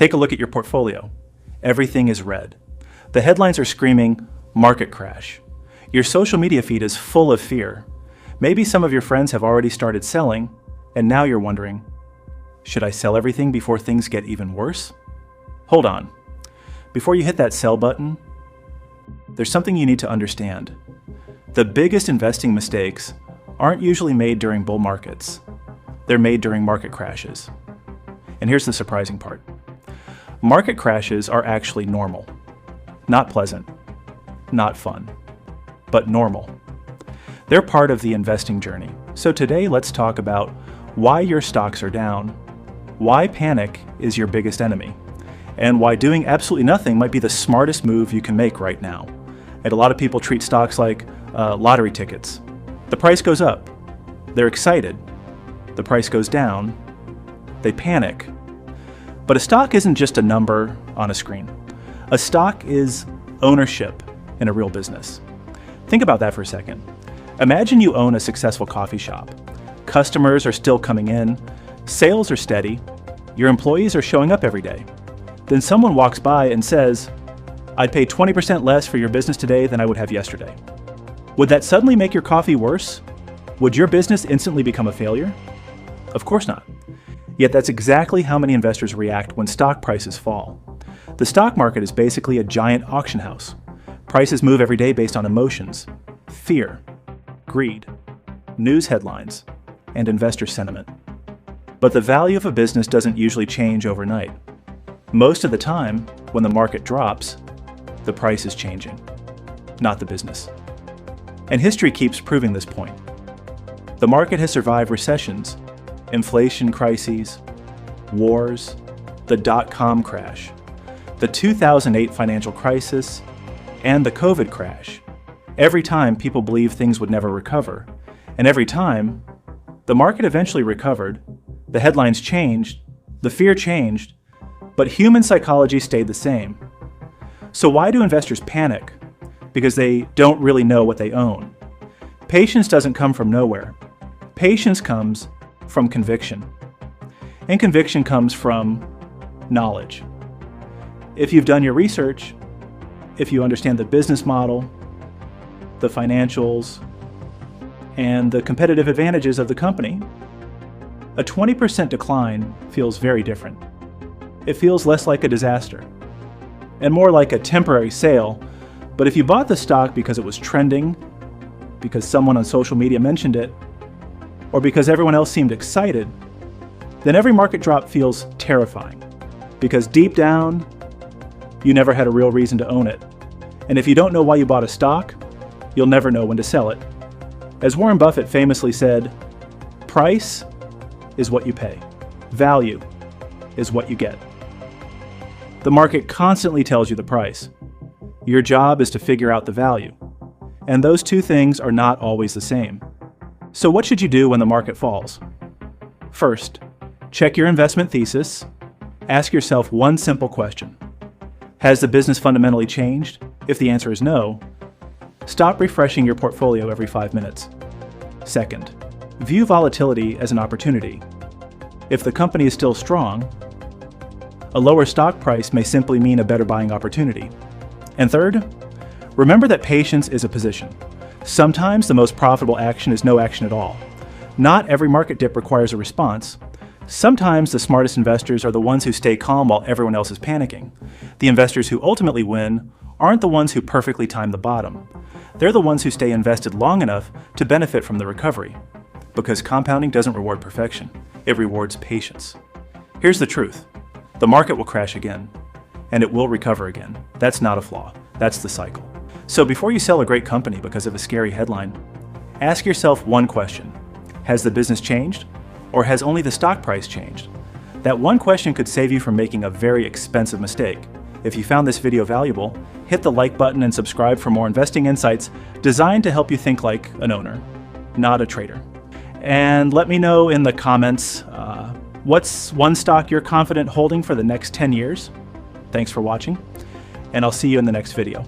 Take a look at your portfolio. Everything is red. The headlines are screaming, market crash. Your social media feed is full of fear. Maybe some of your friends have already started selling, and now you're wondering, should I sell everything before things get even worse? Hold on. Before you hit that sell button, there's something you need to understand. The biggest investing mistakes aren't usually made during bull markets. They're made during market crashes. And here's the surprising part. Market crashes are actually normal. Not pleasant, not fun, but normal. They're part of the investing journey. So today, let's talk about why your stocks are down, why panic is your biggest enemy, and why doing absolutely nothing might be the smartest move you can make right now. And a lot of people treat stocks like lottery tickets. The price goes up, they're excited. The price goes down, they panic. But a stock isn't just a number on a screen. A stock is ownership in a real business. Think about that for a second. Imagine you own a successful coffee shop. Customers are still coming in, sales are steady, your employees are showing up every day. Then someone walks by and says, I'd pay 20% less for your business today than I would have yesterday. Would that suddenly make your coffee worse? Would your business instantly become a failure? Of course not. Yet that's exactly how many investors react when stock prices fall. The stock market is basically a giant auction house. Prices move every day based on emotions, fear, greed, news headlines, and investor sentiment. But the value of a business doesn't usually change overnight. Most of the time, when the market drops, the price is changing, not the business. And history keeps proving this point. The market has survived recessions, inflation crises, wars, the dot-com crash, the 2008 financial crisis, and the COVID crash. Every time people believed things would never recover, and every time, the market eventually recovered, the headlines changed, the fear changed, but human psychology stayed the same. So why do investors panic? Because they don't really know what they own. Patience doesn't come from nowhere. Patience comes from conviction. And conviction comes from knowledge. If you've done your research, if you understand the business model, the financials, and the competitive advantages of the company, a 20% decline feels very different. It feels less like a disaster and more like a temporary sale. But if you bought the stock because it was trending, because someone on social media mentioned it, or because everyone else seemed excited, then every market drop feels terrifying, because deep down, you never had a real reason to own it. And if you don't know why you bought a stock, you'll never know when to sell it. As Warren Buffett famously said, price is what you pay. Value is what you get. The market constantly tells you the price. Your job is to figure out the value. And those two things are not always the same. So what should you do when the market falls? First, check your investment thesis. Ask yourself one simple question. Has the business fundamentally changed? If the answer is no, stop refreshing your portfolio every 5 minutes. Second, view volatility as an opportunity. If the company is still strong, a lower stock price may simply mean a better buying opportunity. And third, remember that patience is a position. Sometimes the most profitable action is no action at all. Not every market dip requires a response. Sometimes the smartest investors are the ones who stay calm while everyone else is panicking. The investors who ultimately win aren't the ones who perfectly time the bottom. They're the ones who stay invested long enough to benefit from the recovery. Because compounding doesn't reward perfection, it rewards patience. Here's the truth. The market will crash again, and it will recover again. That's not a flaw, that's the cycle. So before you sell a great company because of a scary headline, ask yourself one question. Has the business changed, or has only the stock price changed? That one question could save you from making a very expensive mistake. If you found this video valuable, hit the like button and subscribe for more investing insights designed to help you think like an owner, not a trader. And let me know in the comments, what's one stock you're confident holding for the next 10 years? Thanks for watching, and I'll see you in the next video.